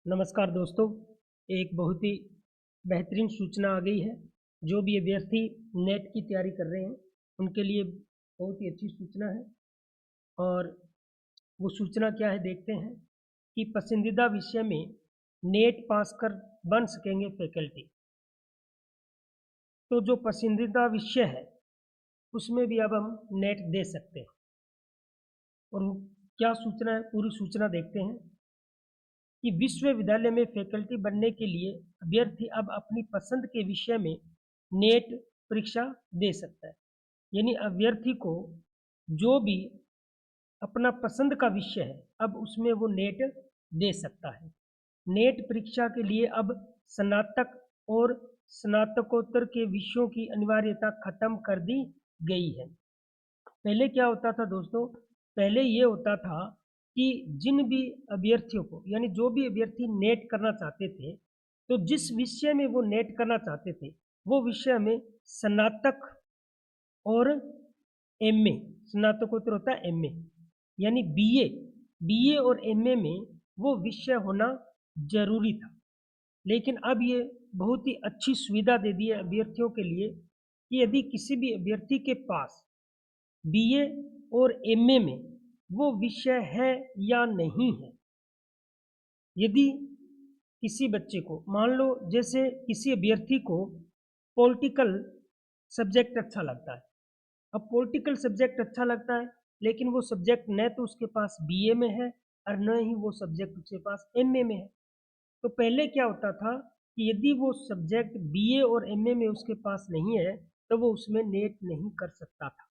नमस्कार दोस्तों, एक बहुत ही बेहतरीन सूचना आ गई है। जो भी अभ्यर्थी नेट की तैयारी कर रहे हैं, उनके लिए बहुत ही अच्छी सूचना है। और वो सूचना क्या है देखते हैं कि पसंदीदा विषय में नेट पास कर बन सकेंगे फैकल्टी। तो जो पसंदीदा विषय है, उसमें भी अब हम नेट दे सकते हैं। और वो क्या सूचना है, पूरी सूचना देखते हैं कि विश्वविद्यालय में फैकल्टी बनने के लिए अभ्यर्थी अब अपनी पसंद के विषय में नेट परीक्षा दे सकता है। यानी अभ्यर्थी को जो भी अपना पसंद का विषय है, अब उसमें वो नेट दे सकता है। नेट परीक्षा के लिए अब स्नातक और स्नातकोत्तर के विषयों की अनिवार्यता खत्म कर दी गई है। पहले क्या होता था दोस्तों? पहले ये होता था कि जिन भी अभ्यर्थियों को, यानी जो भी अभ्यर्थी नेट करना चाहते थे, तो जिस विषय में वो नेट करना चाहते थे, वो विषय में स्नातक और एमए, स्नातकोत्तर होता है एमए, यानी बीए, बीए और एमए में वो विषय होना जरूरी था। लेकिन अब ये बहुत ही अच्छी सुविधा दे दी है अभ्यर्थियों के लिए कि यदि किसी भी अभ्यर्थी के पास बीए और एमए में वो विषय है या नहीं है, यदि किसी बच्चे को, मान लो जैसे किसी अभ्यर्थी को पॉलिटिकल सब्जेक्ट अच्छा लगता है। अब पॉलिटिकल सब्जेक्ट अच्छा लगता है, लेकिन वो सब्जेक्ट न तो उसके पास बीए में है और न ही वो सब्जेक्ट उसके पास एमए में है। तो पहले क्या होता था कि यदि वो सब्जेक्ट बीए और एमए में उसके पास नहीं है, तो वो उसमें नेट नहीं कर सकता था।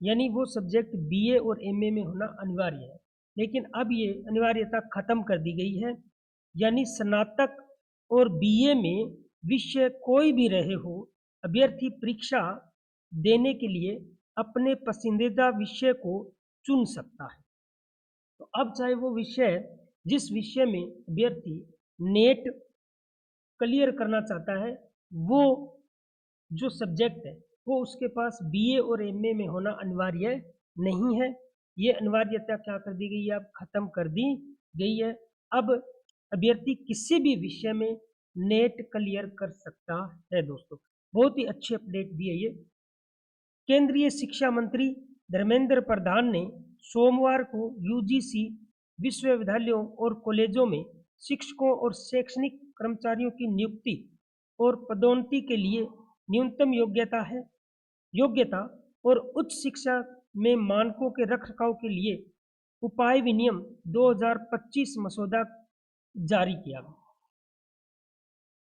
यानी वो सब्जेक्ट बीए और एमए में होना अनिवार्य है। लेकिन अब ये अनिवार्यता खत्म कर दी गई है। यानी स्नातक और बीए में विषय कोई भी रहे हो, अभ्यर्थी परीक्षा देने के लिए अपने पसंदीदा विषय को चुन सकता है। तो अब चाहे वो विषय, जिस विषय में अभ्यर्थी नेट क्लियर करना चाहता है, वो जो सब्जेक्ट है वो उसके पास बीए और एमए में होना अनिवार्य नहीं है। ये अनिवार्यता क्या कर दी गई है? अब खत्म कर दी गई है। अब अभ्यर्थी किसी भी विषय में नेट क्लियर कर सकता है दोस्तों। बहुत ही अच्छी अपडेट दी है ये। केंद्रीय शिक्षा मंत्री धर्मेंद्र प्रधान ने सोमवार को यूजीसी विश्वविद्यालयों और कॉलेजों में शिक्षकों और शैक्षणिक कर्मचारियों की नियुक्ति और पदोन्नति के लिए न्यूनतम योग्यता और उच्च शिक्षा में मानकों के रखरखाव के लिए उपाय विनियम 2025 मसौदा जारी किया,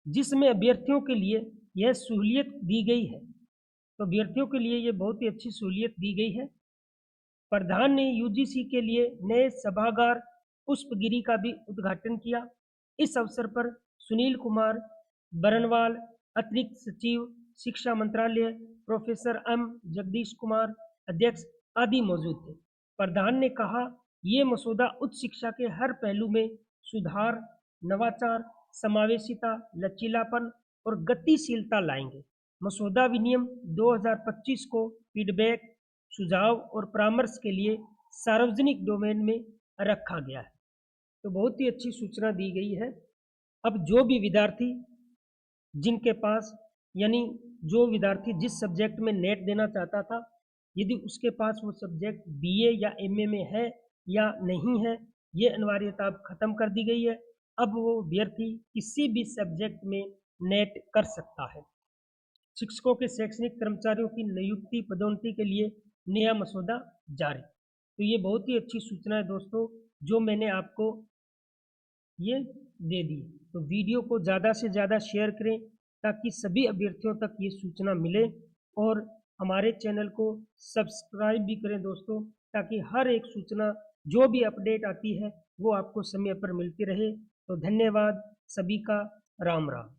जिसमें अभ्यर्थियों के लिए यह सहूलियत दी गई है। तो अभ्यर्थियों के लिए ये बहुत ही अच्छी सहूलियत दी गई है। प्रधान ने यूजीसी के लिए नए सभागार पुष्पगिरी का भी उद्घाटन किया। इस अवसर पर सुनील कुमार बरनवाल, अतिरिक्त सचिव शिक्षा मंत्रालय, प्रोफेसर एम जगदीश कुमार, अध्यक्ष आदि मौजूद थे। प्रधान ने कहा, ये मसौदा उच्च शिक्षा के हर पहलू में सुधार, नवाचार, समावेशिता, लचीलापन और गतिशीलता लाएंगे। मसौदा विनियम 2025 को फीडबैक, सुझाव और परामर्श के लिए सार्वजनिक डोमेन में रखा गया है। तो बहुत ही अच्छी सूचना दी गई है। अब जो भी विद्यार्थी, जिनके पास, यानी जो विद्यार्थी जिस सब्जेक्ट में नेट देना चाहता था, यदि उसके पास वो सब्जेक्ट बीए या एमए में है या नहीं है, ये अनिवार्यता अब खत्म कर दी गई है। अब वो अभ्यर्थी किसी भी सब्जेक्ट में नेट कर सकता है। शिक्षकों के शैक्षणिक कर्मचारियों की नियुक्ति पदोन्नति के लिए नया मसौदा जारी। तो ये बहुत ही अच्छी सूचना है दोस्तों, जो मैंने आपको ये दे दी। तो वीडियो को ज़्यादा से ज़्यादा शेयर करें ताकि सभी अभ्यर्थियों तक ये सूचना मिले, और हमारे चैनल को सब्सक्राइब भी करें दोस्तों, ताकि हर एक सूचना, जो भी अपडेट आती है, वो आपको समय पर मिलती रहे। तो धन्यवाद सभी का, राम राम।